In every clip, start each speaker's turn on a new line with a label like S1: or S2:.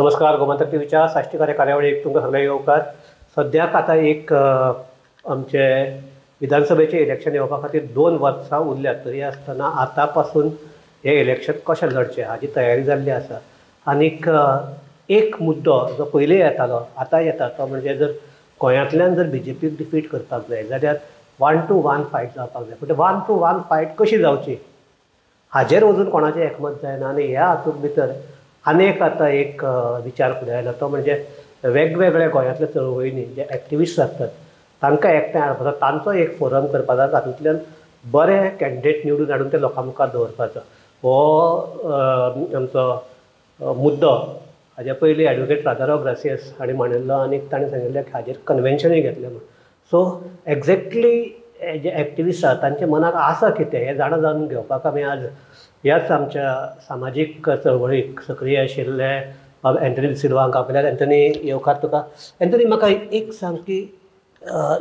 S1: नमस्कार. गोमंतक टीव्हीच्या साश्टीकार कार्यावळीक तुमकां सगळ्यांक येवकार. सद्याक आतां एक आमचे विधानसभेचे इलेक्शन येवपा खातीर 2 वर्सां उरल्यात. तरी आसतना आतां पासून हे इलेक्शन कशें लढचें हाची तयारी जाल्ली आसा. आनीक एक मुद्दो जो पयलीं येतालो आतां येता तो म्हणजे जर गोंयांतल्यान जर BJPक डिफीट करपाक जाय जाल्यार 1 to 1 फायट जावपाक जाय. पूण 1 to 1 फायट कशी जावची हाजेर अजून कोणाचें एकमत जायना. आनी ह्या हातूंत भितर आनेक आतां एक विचार फुडें आयला तो म्हणजे वेगवेगळ्या गोंयांतल्या चळवळींनी जे एक्टिविस्ट आसतात तांकां एकठांय हाडपाचो, तांचो एक फोरम करपाचो, तातूंतल्यान बरे कॅन्डिडेट निवडून हाडून ते लोकां मुखार दवरपाचो. हो आमचो मुद्दो हाज्या पयलीं एडवोकेट राजाराव ग्रासियस हांणी म्हणिल्लो आनीक ताणें सांगिल्लें की हाजेर कन्वेन्शनूय घेतलें म्हणून. सो एक्झॅक्टली जे एक्टिविस्ट आसात तांच्या मनाक आसा कितें हें जाणून घेवपाक आमी आज ह्याच आमच्या सामाजीक चळवळीक सक्रीय आशिल्ले एंथनी डिसिल्वाक आपल्याक. एंथनी येवकार तुका. एंथनी म्हाका एक सांग की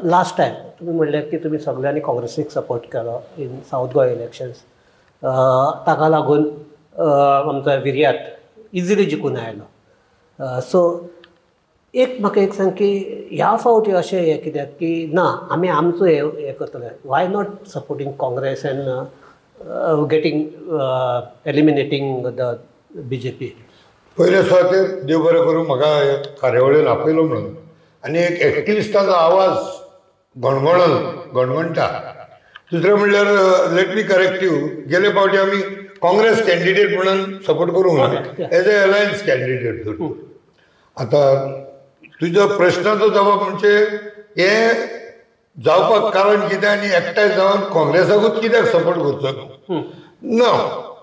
S1: लास्ट टायम तुमी म्हणलें की तुमी सगळ्यांनी काँग्रेसीक सपोर्ट केलो इन सावथ गोवा इलेक्शन्स. ताका लागून आमचो विर्यात इजिली जिखून आयलो. सो म्हाका एक सांग की ह्या फावटी अशें हें कित्याक की ना आमी आमचो हें करतले. Why not supporting Congress and getting eliminating the BJP.
S2: पयले सुवातेर देव बरें करूं म्हाका कार्यावळीन आपयलो म्हणून आनी एक एक्टिविस्टाचो आवाज घणघणटा. दुसरें म्हणल्यार लेट मी करेक्ट यू, गेले फावटी आमी काँग्रेस कॅन्डिडेट म्हणून सपोर्ट करूंक ना, एज ए अलायन्स कॅन्डिडेट धरून. आतां तुजो प्रश्नाचो जवाब म्हणजे हें जावपाक कारण कितें आनी एकठांय जावन काँग्रेसाकूच कित्याक सपोर्ट करचो? No,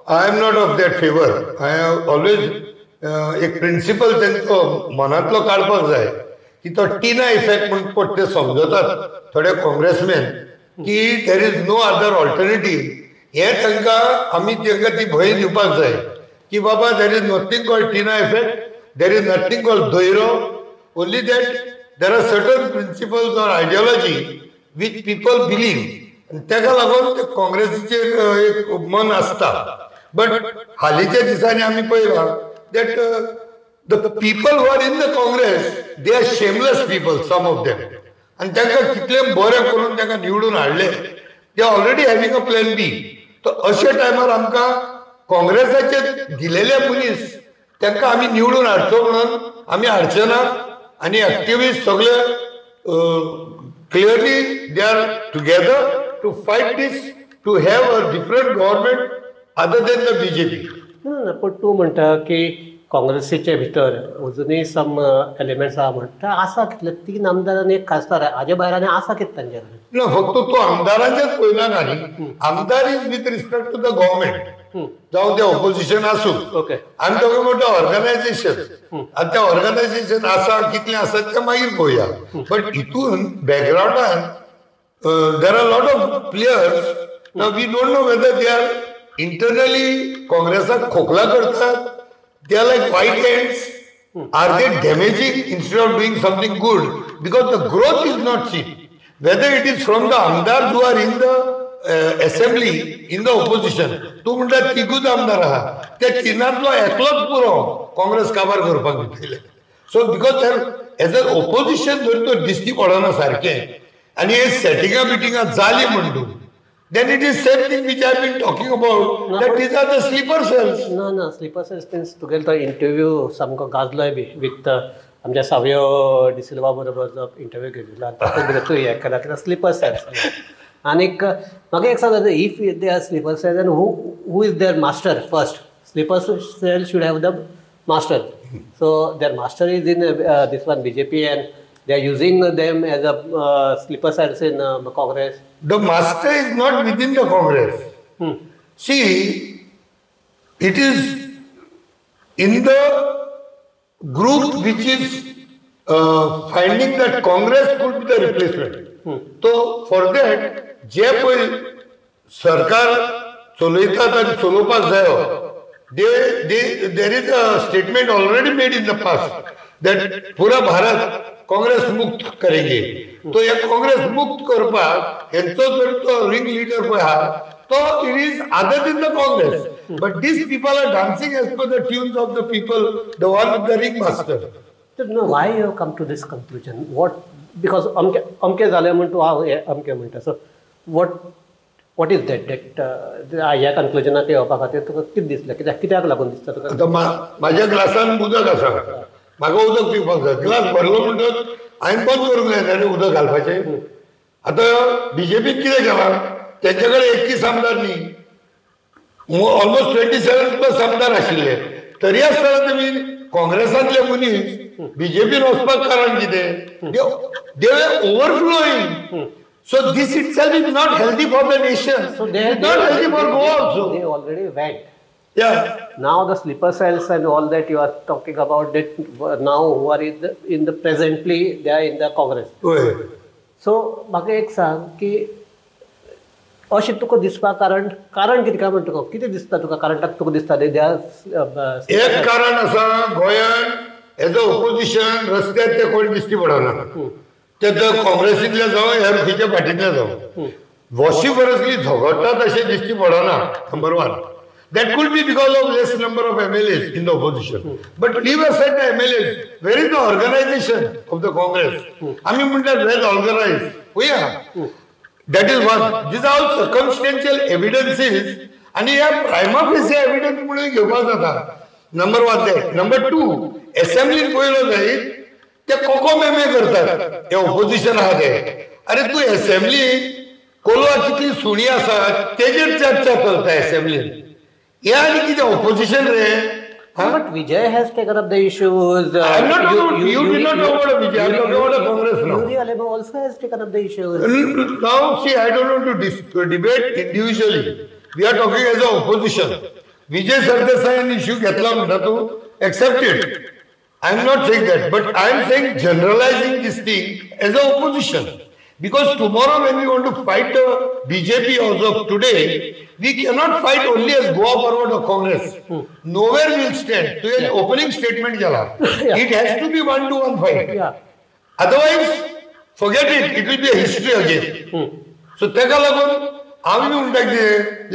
S2: I am not of that favour. I have always एक प्रिंसिपल तेंचो मनांतलो काडपाक जाय की तो टिना इफेक्ट म्हणून पट ते समजतात थोडे काँग्रेसमॅन की देर इज नो अदर ऑल्टरनेटीव. हे तांकां आमी तांकां ती भंय दिवपाक जाय की बाबा there is nothing called TINA effect, there is nothing called धोयरो. Only that there are certain principles or ideology which people believe. ताका लागून काँग्रेसीचेर एक मन आसता. बट हालींच्या दिसांनी आमी पळयलां that the people who are in the Congress they are shameless people, some of them. आनी तांकां कितलें बरें करून तांकां निवडून हाडले. They already having a plan B. तो अशे टायमार आमकां काँग्रेसाचे दिलेले मनीस तांकां आमी निवडून हाडचो म्हणून आमी हाडचे ना. आनी एक्टिविस्ट सगळे clearly they are together to fight this, to have a different government other than the BJP.
S1: पण तूं म्हणटा की काँग्रेसीचे भितर अजुनूय सम एलिमेंट्स आहा म्हणटा. आसा कितले 3 आमदार आनी 1 खासदार हाजे भायर आनी आसा कितें तांचे कडेन?
S2: ना, फक्त तो आमदारांचेच पयला ना न्ही. आमदार is with respect to the government, जावं ते ऑपोजिशन आसूं.
S1: ओके.
S2: आमी टॉकिंग अबाउट द ऑर्गनायझेशन. आनी त्या ऑर्गनायझेशन आसा कितलें आसात तें मागीर पळोवया. बट हितून बॅकग्रावंडान there are lot of players. नाव we don't know whether they are internally काँग्रेसाक खोखला करतात, they are like white hands, are they damaging instead of doing something good, because the growth is not seen. Whether it is from the आमदार who are in the assembly in the opposition. तूं म्हणटा 3 आमदार आहा, त्या 3तलो एकलोच पुरो काँग्रेस काबार करपाक दितले. So because as a opposition जर तर दिसती पडना सारकें आनी हे सेटिंगां बिटिंगां जाली म्हणून then it is same thing which I have been talking about, that these are the sleeper cells.
S1: No, sleeper cells means तुगेलो तो इंटरव्यू सामको गाजलोय बी विथ आमच्या सावयो डिसिल्वा बरोबर जो इंटरव्यू घेतिल्लो तातूंत भितर तूं हें केला कित्याक स्लीपर सेल्स. आनीक म्हाका एक सांग, if they are sleeper cells then who is their master first? Sleeper cell should have the master. So their master is in this one BJP and they are using them as a sleeper cells in Congress.
S2: The master is not within the Congress. See, it is in the group which is finding that Congress could be the replacement. So for that, जे पळय सरकार चलयतात आनी चलोवपाक जायो, there is a statement already made in the past that पूरा भारत काँग्रेस मुक्त करेंगे. तो एक काँग्रेस मुक्त करपाक हेंचो जर तो रिंग लिडर पळय आहा तो it is other than the Congress. But these people are dancing as per the tunes of the people, the one with the ringmaster.
S1: So no, why you have come to this conclusion? What, because अमके झाले म्हणतो अमके म्हणटा. So what is that ह्या कन्क्लुजनाक येवपा खातीर तुका कितें दिसलें, कित्याक लागून दिसता तुका?
S2: आता माझ्या ग्लासान उदक आसा, म्हाका उदक पिवपाक जाय, ग्लास भरलो म्हणटच हांवें बंद करूंक जाय न्ही उदक घालपाचें. आता बीजेपीन कितें केलां, तेंच्याकडे 21 आमदार न्ही, ऑलमोस्ट 27+ आमदार आशिल्ले, तरी आसतना तुमी काँग्रेसांतले मनीस बीजेपीन वचपाक कारण कितें? दे वर ओवरफ्लोईंग. So this itself is not healthy for the nation.
S1: So they are
S2: not healthy for Goa also.
S1: They already went.
S2: Yeah.
S1: Now the sleeper cells and all that you are talking about, that now who are in the presently they are in the Congress.
S2: होय.
S1: So म्हाका एक सांग की अशें तुका दिसपा कारण कितें काय म्हणटा, कितें दिसता तुका कारण तुका दिसता ते
S2: एक कारण आसा, गोंयांत एज अ ओपोजिशन रस्त्यार ते कोण दिश्टी पडना, ते काँग्रेसींतले जावं एमपीच्या पार्टींतले जावं वॉशिफरसली झगडटात अशें दिश्टी पडना. Number 1, that could be because of less number of MLAs in the opposition. But leave aside the MLAs, where is the organization of the Congress? आम्ही म्हणतात well organized. Yeah. That is one. These are all circumstantial evidences आणि या प्रायमा facie evidence म्हणून घेवपाक जाता. Number 1 ते. Number 2, असेंब्लीन पळयलो जायत ते कोकोमेमे करतात हे ऑपोजिशन आहा ते. अरे तू असेंब्लीन कोलवा कितली सुणी आसात तेजेर चर्चा चलता असेंब्लीन. हे आनी कितें opposition ray?
S1: But Vijay has taken up the issues.
S2: I'm not talking. You did not talk about Vijay. I'm talking about the Congress now.
S1: Yuri Aleba also has taken up the issues.
S2: Now, see, I don't want to debate individually. We are talking as an opposition. Vijay Sardesai issue घेतला म्हणटा तू, accept it. I'm not saying that, but I'm saying generalizing this thing as an opposition. Because tomorrow when we want to fight the BJP as of today, we cannot fight only as Goa Forward or Congress. Nowhere will stand. So an opening statement jala. It has to be 1-to-1 fight. Otherwise, forget it. It will be a history again. So teka lagun, आम्ही म्हणटा की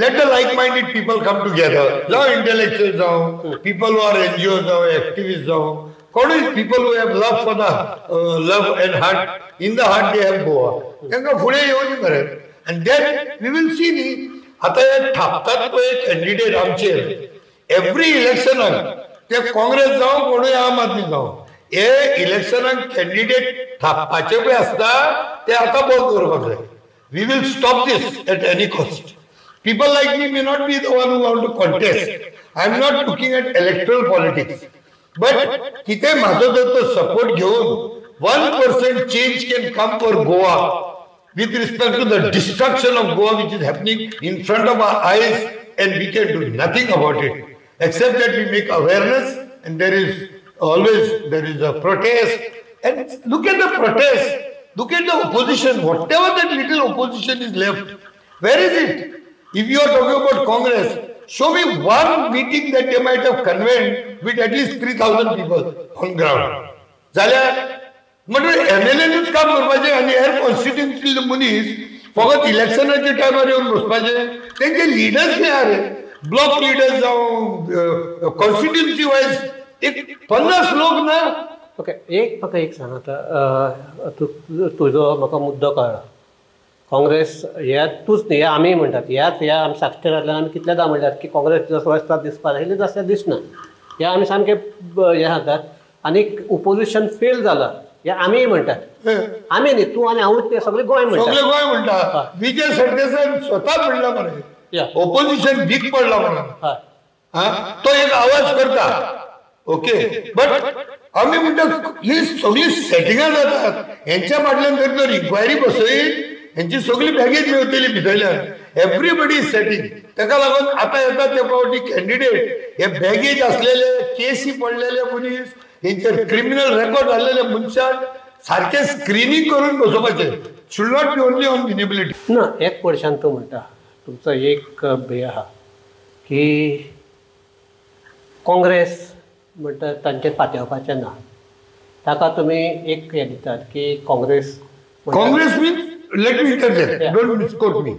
S2: let the like-minded people come together. जावं intellectuals जावं, people who are NGOs जावं, activists जावं. What is people who have love for the love and heart? In the heart they have Goa. त्यांना पुढे येऊन मरे. And then we will see नी आता हे थापतात पळय कॅन्डिडेट आमचे एव्हरी इलेक्शनाक ते काँग्रेस जावं कोणूय आम आदमी जावं हे इलेक्शनाक कॅन्डिडेट थापपाचे पळय आसता ते आता बंद करपाक जाय. We will stop this at any cost. People like me may not be the one who want to contest. I am not looking at electoral politics. But किती माझा जर तो सपोर्ट घेऊन 1% change can come for Goa with respect to the destruction of Goa which is happening in front of our eyes, and we can do nothing about it except that we make awareness, and there is a protest, and look at the protest, look at the opposition, whatever that little opposition is left, where is it? If you are talking about Congress, show me one meeting that they might have convened with at least 3,000 people on ground. जाल्यार म्हणजे एमएलएनूच काम करपाचें आनी हेर constituency मनीस फकत इलेक्शनाच्या टायमार येवन बसपाचें. तेंचे लिडर्स खंय आहा रे? ब्लॉक लिडर्स जावं कॉन्स्टिट्युएन्सी वायज एक 50 लोक ना.
S1: ओके, म्हाका एक सांग आतां तुजो म्हाका मुद्दो कळ्ळो. काँग्रेस ह्या तूंच न्ही, आमी म्हणटात ह्या आमी साश्टीरांतल्यान आमी कितलेदा म्हणटात की काँग्रेस जसो रस्ता दिसपा जाय तसो दिसना. हे आमी सामके हे सांगतात. आनी ओपोजिशन फेल जाला हे आमी म्हणटात. आमी न्ही, तूं आनी हांवूच ते सगळे गोंय
S2: म्हणटा. विजय सरदेसाय स्वता म्हणला मरे ओपोजिशन वीक पडला म्हणून. तो एक आवाज करता. ओके, बट आमी म्हणटा ही सगळी सेटिंगां जातात. हेंच्या फाटल्यान जर तर इन्क्वायरी बसयत हेंची सगळी बॅगेज मेवतली भितरल्यान. Everybody is setting. ताका लागून आतां येतात ते पावटी कॅन्डिडेट हे बॅगेज आसलेले केसी पडलेले मनीस, हेंचेर क्रिमिनल रेकॉर्ड जाल्लेले मनशाक सारखे स्क्रिनींग करून बसोवपाचे. Should not be only on winnability.
S1: ना, एक वर्षान तूं म्हणटा तुमचो एक हे आहा की काँग्रेस म्हणटा तांचे फाटेवपाचें ना. ताका तुमी एक हे दितात की Congress
S2: means let me interject. Don't misquote me.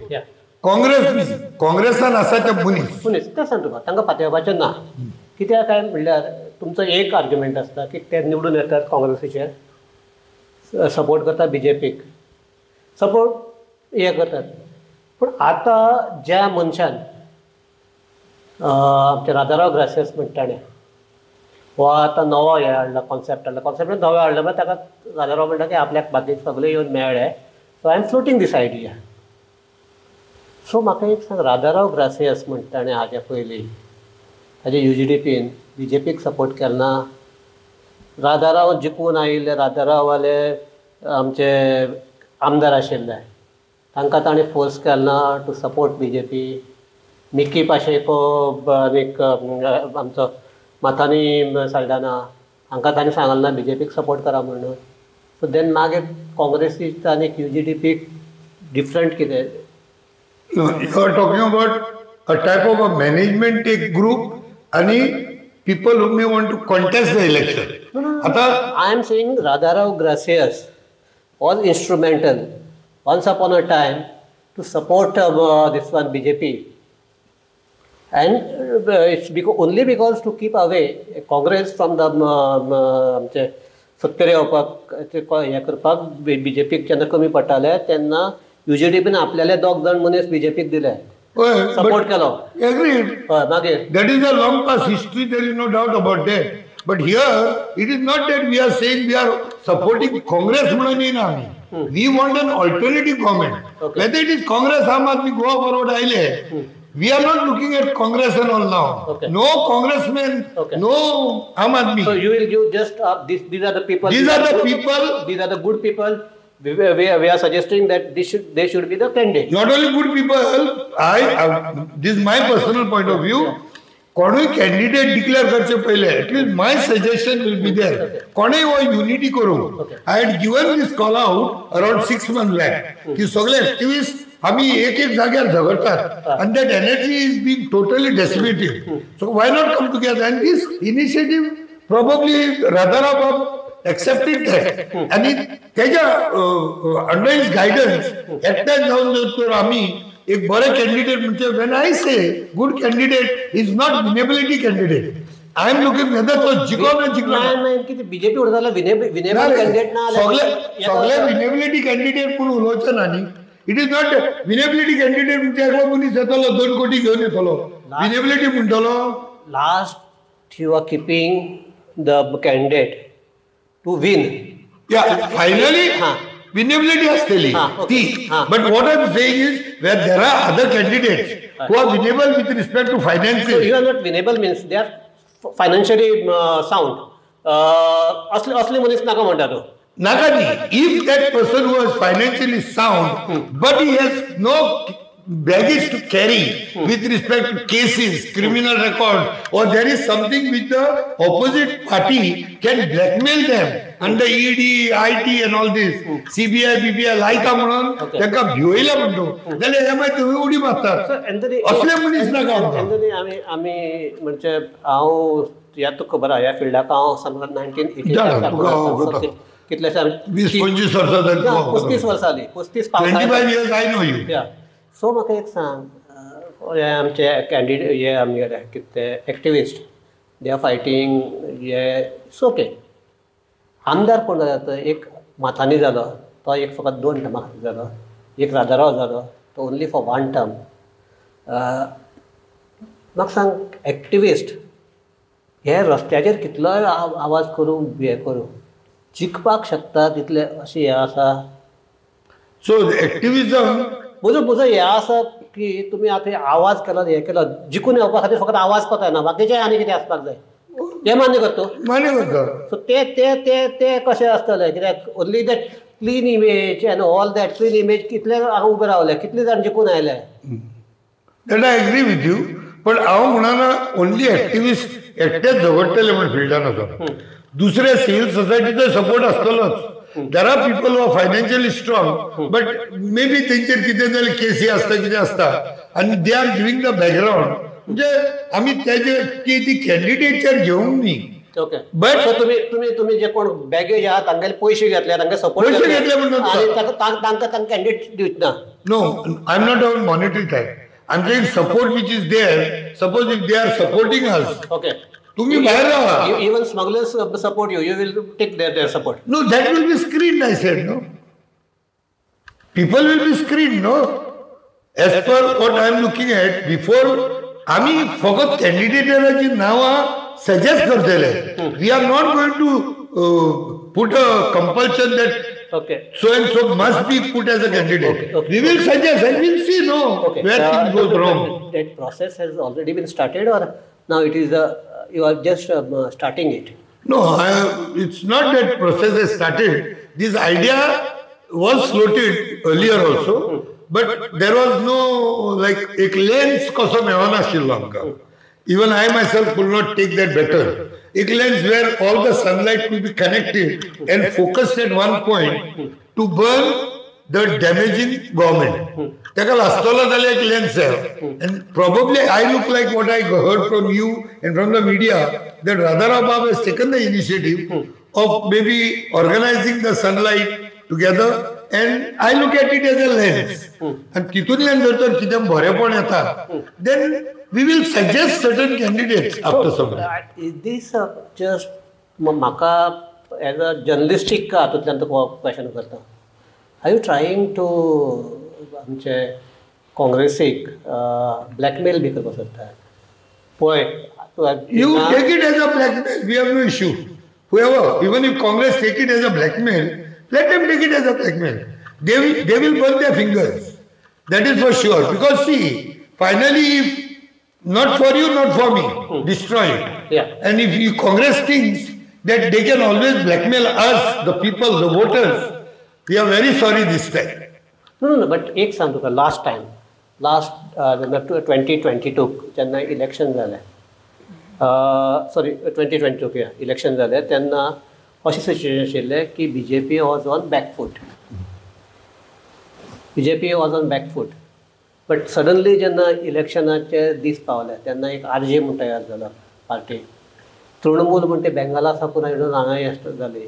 S2: काँग्रेसान आसा ते मनीस
S1: तें सांगता तुका तांकां फाटेवपाचें ना. कित्याक काय म्हणल्यार तुमचो एक आर्ग्युमेंट आसता की ते निवडून येतात काँग्रेसीचे, सपोर्ट करता BJPक, सपोर्ट हे करतात. पूण आतां ज्या मनशान आमचे राजाराव ग्रासियस म्हणटाणे हो आतां नवो हे हाडला, कॉन्सेप्ट नवो हाडला, मागीर ताका राजाराव म्हणटा की आपल्याक बाकी सगळे येवन मेळ्ळे, so I am floating this idea. सो म्हाका एक सांग, राजाराव ग्रासियस म्हणटाणे हाजे पयलीं ताजे UGDPन BJPक सपोर्ट केलना. राजाराव जिखून आयिल्ले राजाराववाले आमचे आमदार आशिल्ले तांकां ताणें फोर्स केलना to support BJP. Mickky Pacheco आनीक आमचो माथानी साल्डाना हांकां ताणें सांगलें ना BJPक सपोर्ट करा म्हणून. सो देन मागीर काँग्रेसीक आनीक UGDPक डिफरंट कितें?
S2: You are talking about a type of a management एक ग्रुप आणि people who may want to contest the election.
S1: I am saying Radharao Gracias was instrumental once upon a time to support this one BJP, and it's only because to keep away Congress from the आमचे सत्तेर येवपाक हे करपाक BJPक जेन्ना कमी पडटाले तेन्ना UGDPन आपल्याले दोग जाण मनीस BJPक दिले, सपोर्ट केलो.
S2: Agreed.
S1: मागीर
S2: That is a long past history, there is no doubt about that. But here, it is not that we are saying we are supporting Congress म्हणून येना आमी. We want an alternative government.
S1: Okay.
S2: Whether it is Congress, Aam Aadmi, Goa forward आयले, we are not looking at Congress and all now.
S1: Okay.
S2: No congressman,
S1: Okay.
S2: no Aam Aadmi.
S1: So you will give just these are the people.
S2: These are the people.
S1: These are the good people. We are suggesting that they should be the candidate.
S2: Not only good people, this is my personal point of view. कोणूय candidate declare करचे पहिले at least my suggestion will be there. कोणूय वो unity करू. I had given this call out around 6 months back की सगळे activist आम्ही एक जाग्यार झगडतात and that energy is being totally decimated. So why not come together? And this initiative probably Radharao accepted that. आणि त्याच्या अंडर हिज गायडन्स एकट्याच जाऊन तर आम्ही एक बरे कॅन्डिडेट म्हणजे when I say good candidate is not winnability candidate. I am looking whether तो जिको ना
S1: किती BJP उडताला विनेबल कॅन्डिडेट ना
S2: सगळे विनेबिलिटी कॅन्डिडेट पूण उलोवचे ना न्ही. It is not winnability candidate म्हणजे एकलो मनीस येतलो 2 कोटी घेवन येतलो विनेबिलिटी म्हणटलो.
S1: Last you are keeping the candidate to win.
S2: Finally winnability असतेली ती. But what I am saying is where there are other candidates who are winnable with respect to finances.
S1: You are not winnable means they are financially sound. असले मनीस नाका म्हणटा तो.
S2: नाका न्ही. If that person was financially sound but he has no baggage to carry with respect to cases, criminal record, or there is something which the opposite party can blackmail them under ED, IT and all this, CBI, BBI, लायका म्हणून त्यांना भिवयला म्हणतो जाल्यार हे मागीर तुम्ही उडी मारतात. असले मनीस नाका.
S1: आमी म्हणजे हांव याद तुका खबर आहा ह्या फिल्डाक हांव समजा 1980 कितलेशे
S2: 20-25 वर्सां जाली.
S1: 35 वर्सां जाली.
S2: 25 years I know you.
S1: So म्हाका एक सांग, हे आमचे कॅन्डिडेट हे आमगेले कितें एक्टिविस्ट दे आर फायटींग हे ओके. आमदार कोण जाता? एक माथानी जालो तो एक फकत 2 टर्मा खातीर जालो. एक राजाराव जालो तो ओन्ली फॉर 1 term. म्हाका सांग एक्टिविस्ट हे रस्त्याचेर कितलो आवाज करूं हे करूं जिखपाक शकता तितले अशें हें आसा.
S2: सो एक्टिविजम
S1: म्हजो हें आसा की तुमी आतां आवाज केलो हें केलो जिखून येवपा खातीर फकत आवाज कोता ना बाकीचें आनी कितें आसपाक जाय हें मान्य करता.
S2: मान्य करता.
S1: सो ते कशें आसतलें कित्याक only that clean image and all that clean image कितले हांव उबे रावले कितले जाण जिखून आयले.
S2: That I agree with you. पण हांव म्हणना ओन्ली एक्टिविस्ट एकटेच झगडटले म्हण फिल्डान वचोन. दुसरे सिव्हिल सोसायटीचो सपोर्ट आसतलोच. There are people who are financially strong, but maybe तेंचेर कितें जाल्यार केसी आसता कितें आसता आनी they are giving the background. म्हणजे आमी तेजे ती कॅन्डिडेटचेर घेवंक न्ही.
S1: ओके. बट तुम्ही जे कोण बॅगेज आहा तांगेले पयशे घेतले तांकां सपोर्ट
S2: घेतले म्हणून
S1: तांकां कॅन्डिडेट दिवच ना.
S2: No, I'm not on monetary type. I'm saying support which is there. Suppose if they are supporting us,
S1: Okay.
S2: तुम्ही बाहेर राहा.
S1: Even smugglers support you. You will take their support.
S2: No, that will be screened, I said, no. People will be screened, no. As per what I am looking at, before आम्ही फकत कॅन्डिडेटाची नावां suggest करतले. We are not going to put a compulsion that
S1: Okay.
S2: so and so must be put as a candidate.
S1: Okay.
S2: We will suggest and we'll see, no, where things goes wrong.
S1: That process has already been started, or now it is you are just starting it?
S2: No, it's not that process has started. This idea was floated earlier also, but there was no like एक lens कसो मेळो नाशिल्लो आमकां. Even I myself could not take that better. एक lens where all the sunlight will be connected and focused at one point to burn the damaging government. ताका लासतलो जाल्यार एक lens आहे. And probably I look like what I heard from you and from the media that Radharao Babu has taken the initiative of maybe organizing the sunlight together, and I look at it as a lens. And तितूंतल्यान जर तर कितें बरेपण येता, then we will suggest certain candidates after some time.
S1: Is this just म्हाका as a journalistic हातूंतल्यान तो question करता. Are you trying to आमचे काँग्रेसीक ब्लॅकमेल बी करपाक सोदता? पळय,
S2: You take it as a blackmail. We have no issue. Whoever, even if Congress take it as a blackmail, let them take it as a blackmail. They will burn their fingers. That is for sure. Because see, finally, if not for you, not for me, destroy it.
S1: Yeah.
S2: And if you Congress thinks that they can always blackmail us, the people, the voters, we are very sorry this time.
S1: No, but एक सांग तुका, last 2022 जेन्ना election जालें, sorry 2022 election जालें, तेन्ना अशें situation आशिल्लें की BJP was on back foot. BJP was on back foot. But suddenly जेन्ना इलेक्शनाचे दीस पावले तेन्ना एक RJ म्हूण तयार जालो पार्टी. तृणमूल म्हणटा बेंगाला साकून आयडून हांगा जाली.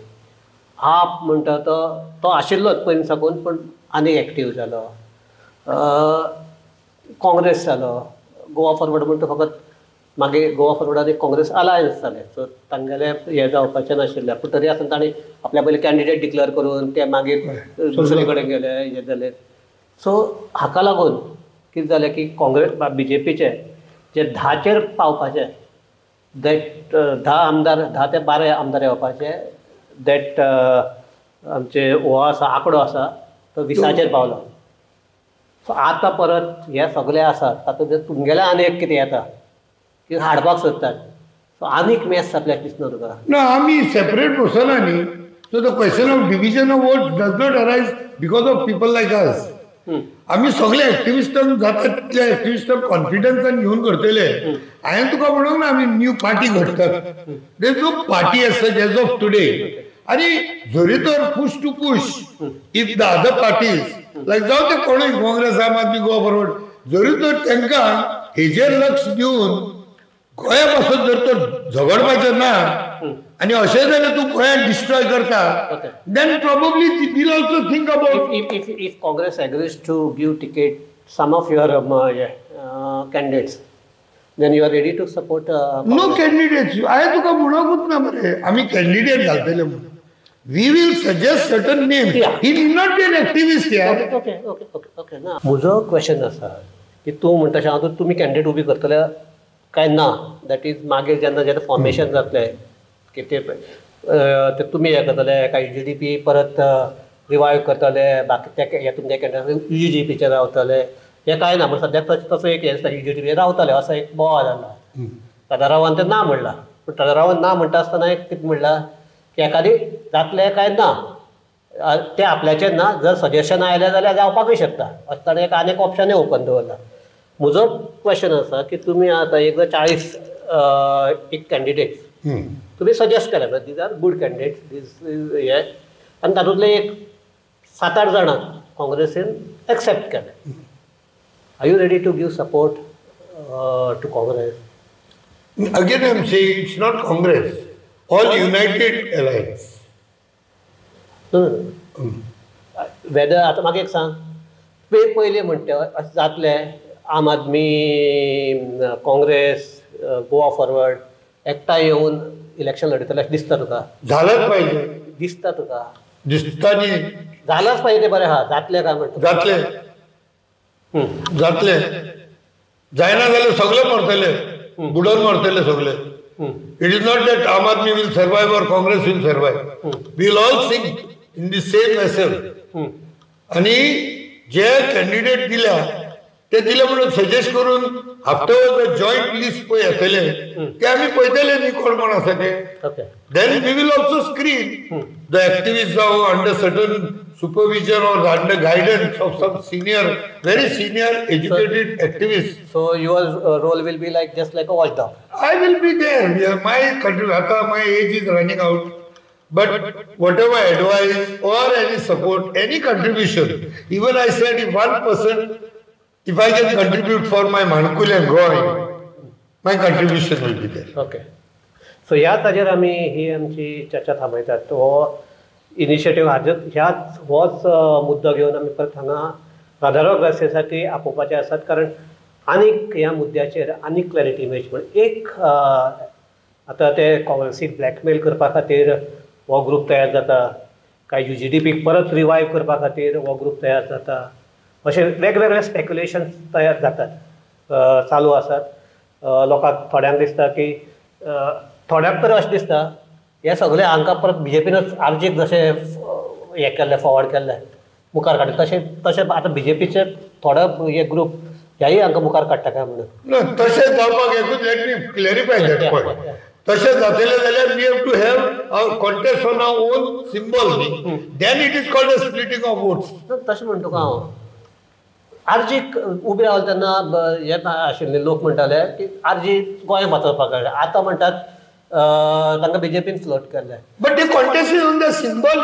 S1: आप म्हणटा तो आशिल्लोच पयलीं साकून, पूण आनीक एक्टीव जालो. काँग्रेस जालो. गोवा फॉरवर्ड म्हणटा फकत मागीर गोवा फॉरवर्डान एक काँग्रेस अलायन्स जालें. सो तांगेलें हें जावपाचें नाशिल्लें. पूण तरी आसतना तांणी आपल्या पयलीं कॅन्डिडेट डिक्लेअर करून ते मागीर दुसरे कडेन गेले, हें जालें. सो हाका लागून कितें जालें की काँग्रेस BJPचे जे 10चेर पावपाचे, दॅट 10 ते 12 आमदार येवपाचे, दॅट आमचे हो आसा आंकडो आसा तो 20चेर पावलो. सो आतां परत हे सगळे आसात, तातूंत तुमगेलें आनीक कितें येता की हाडपाक सोदतात. सो आनीक मॅस जातल्याक दिसना तुका?
S2: No, आम्ही सेपरेट बसना न्ही. So the question of division of votes does not arise because of people like us. आम्ही सगळे ऍक्टिव्हिस्टांक जाता तितले ऍक्टिव्हिस्टांक कॉन्फिडन्सान घेवन करतले. हांवें तुका म्हणूंक ना आमी न्यू पार्टी घडटात. There is no party as such as of today. आणि जरी तर push to push if the other parties like जावं ते कोणूय काँग्रेस, आम आदमी, गोवा फॉरवर्ड, जरी तर तांकां हेजेर लक्ष दिवन गोंया पासून जर तर झगडपाचें ना आणि अशें जाल्यार तूं गोंयांत डिस्ट्रॉय करता, then probably will also think about.
S1: If Congress agrees to give ticket some of your candidates, then you are ready to support?
S2: No candidates. हांवें तुका म्हणोकूच ना मरे आमी कॅन्डिडेट घालतले म्हणून. We will suggest certain names.
S1: Yeah.
S2: He need not be an activist here.
S1: Okay. ना म्हजो question आसा की तूं म्हणटा तशें हांव तुमी कॅन्डिडेट उबी करतले काय ना. दॅट इज मागीर जेन्ना फॉर्मेशन जातलें की ते तुमी हें करतले, काय UGDP परत रिवायव करतले, बाकी ते तुमचे कॅन्डिडेट UGDPचे रावतले, हे काय ना. पूण सद्याक तसो एक हें UGDP रावतले असो एक बोवाळ जाला. राधारावान तें ना म्हणलां. पूण राधारावान ना म्हणटा आसतना एक कितें म्हणलां की एखादी जातलें काय ना ते आपल्याचें ना, जर सजेशन आयलें जाल्यार जावपाकूय शकता. आसतना एक आनीक ऑप्शनूय ओपन दवरला. म्हजो क्वेश्चन आसा की तुमी आतां एक 40 एक कॅन्डिडेट्स तुम्ही सजेस्ट केले, these are good candidates, these हे, आनी तातूंतले एक 7-8 जाणां काँग्रेसीन एक्सेप्ट केले. Are you ready to give support to Congress?
S2: Again I am saying it's not Congress, all united alliance.
S1: Whether आतां म्हाका एक सांग, पयलीं म्हणटे अशें जातलें आम आदमी काँग्रेस गोवा फॉरवर्ड एकठांय येवन इलेक्शन लढयतले अशें दिसता तुका?
S2: झालंच पाहिजे.
S1: दिसता तुका?
S2: दिसता न्ही.
S1: जालाच पाहिजे ते बरें आहा. जातलें काय म्हणटा?
S2: जातले जातले. जायना जाल्यार सगळे मरतले, बुडोवन मरतले सगळे. It is not that Aam Aadmi will survive or Congress will survive. We will all sink in the same vessel. आणि जे कॅन्डिडेट दिल्या ते दिले म्हणून सजेस्ट करून आफ्टर जॉईंट लिस्ट पळय येतले ते आमी पळयतले न्ही कोण कोण आसा ते. Then we will also screen the activist जावं under certain supervision or under guidance of some senior, very senior educated activists.
S1: So your role will be like just like a watchdog.
S2: I will be there. Yeah, my country, my age is running out. But whatever advice or any support, any contribution, even I said if 1%, if I can contribute for my Manakul and Goy, my contribution will be there.
S1: Okay. So ह्या ताजेर आमी ही आमची चर्चा थांबयतात. तो initiative ह्याच होच मुद्दो घेवन आमी परत हांगा राधाराव ग्रासेसाठी आपोवपाचे आसात. कारण आनीक ह्या मुद्द्याचेर आनीक क्लॅरिटी मेळची म्हणून एक आतां ते काँग्रेसीक ब्लॅकमेल करपा खातीर हो ग्रूप तयार जाता, काय UGDPक परत रिवायव करपा खातीर हो ग्रूप तयार जाता, अशे वेगवेगळे स्पेक्युलेशन्स तयार जातात, चालू आसात. लोकांक थोड्यांक दिसता की थोड्यांक तर अशें दिसता हे सगळे हांकां परत BJPनच आर्जीक जशें हें केल्लें फॉवर्ड केल्लें मुखार काडलें तशें आतां BJPचे थोडो हे ग्रूप ह्याय हांकां मुखार काडटा काय म्हणून?
S2: तशें जावपाक एकूच let me clarify that point. तशें जातलें जाल्यार we have to have a contest on our own symbol न्ही. Then it is called a splitting of votes.
S1: तशें म्हणटा तुका हांव आर्जीक उबे रावले तेन्ना हे आशिल्ले लोक म्हणटाले की आर्जी गोंय वाचोवपाक काडले. आतां म्हणटात तांकां BJPन फ्लोट केल्लें.
S2: But the contest is on the symbol.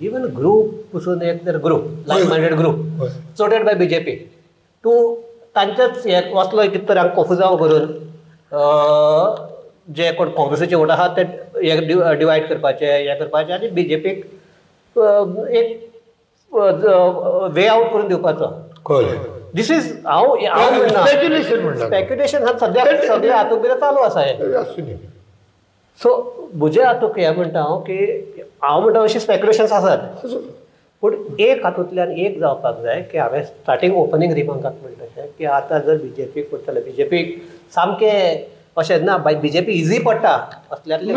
S1: Even group पसून एक तर ग्रूप लायक मायंडेड ग्रूप चोटेड बाय BJP. तूं तांच्याच हे वचलो कितें तरी हांगा कोफुजांव करून जे कोण काँग्रेसीचे वोट आहा ते हे डिवायड करपाचे हे करपाचे आनी BJPक एक वे आवट करून दिवपाचो. दिस इज हांव स्पेक्युलेशन हा सद्या सगळे हातूंत भितर चालू आसा हे. सो म्हजे हातूंत हे म्हणटा हांव की हांव म्हणटा अशी स्पेक्युलेशन्स आसात पूण एक हातूंतल्यान एक जावपाक जाय की हांवें स्टार्टींग ओपनिंग रिमार्काक म्हणटा की आतां जर BJPक पडटलें BJPक सामकें अशें ना बाय BJP इजी पडटा असल्यातलें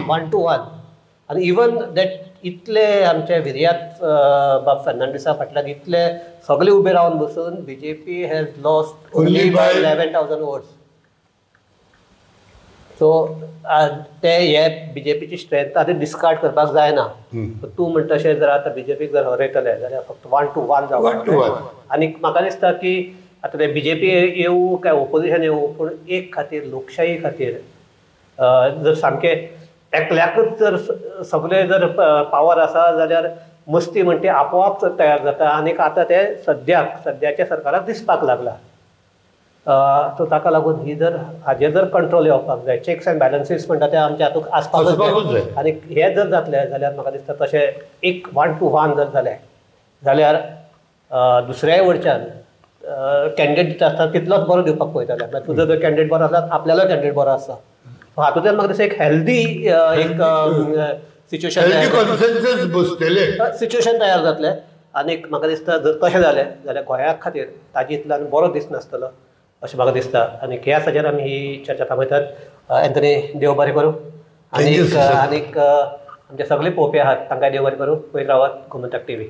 S1: 1 to 1. आनी इवन दॅट इतले आमचे विर्यात बाब फर्नांडिसा फाटल्यान इतले सगळे उबे रावन बसून BJP has lost only by 11,000 votes. So ते हे BJPची स्ट्रेंथ आतां डिस्कार्ड करपाक जायना. तूं म्हणटा अशें जर आतां BJPक जर हरयतले जाल्यार फक्त 1 to 1 जावपाक. आनी म्हाका दिसता की आतां ते BJP येवं काय ओपोजिशन येवं पूण एक खातीर लोकशाही खातीर जर सामकें एकल्याकूच जर सगळे जर पावर आसा जाल्यार मस्ती म्हणटी आपोआप तयार जाता. आनीक आतां ते सद्याच्या सरकाराक दिसपाक लागला. सो ताका लागून ही जर हाजेर जर कंट्रोल येवपाक जाय, चॅक्स एंड बॅलन्सीस म्हणटा ते आमच्या हातूंत आसपाकूच जाय. आनी हे जर जातलें जाल्यार म्हाका दिसता तशें एक 1 to 1 जर जालें जाल्यार दुसऱ्याय वटच्यान कॅन्डिडेट आसता तितलोच बरो दिवपाक पळयतले. तुजो जर कॅन्डिडेट बरो आसता आपल्यालो कॅन्डिडेट बरो आसता. हातूंतल्यान म्हाका दिसता एक हेल्दी एक सिच्युएशन तयार जातलें. आनीक म्हाका दिसता जर तशें जालें जाल्यार गोंया खातीर ताजींतल्यान बरो दीस नासतलो अशें म्हाका दिसता. आनीक ह्या हाजेर आमी ही चर्चा थांबयतात. एंथनी देव बरें करूं. आनीक आमचे सगळे पळोवपी आहात तांकां देव बरें करूं. पळयत रावात गोमंतक TV.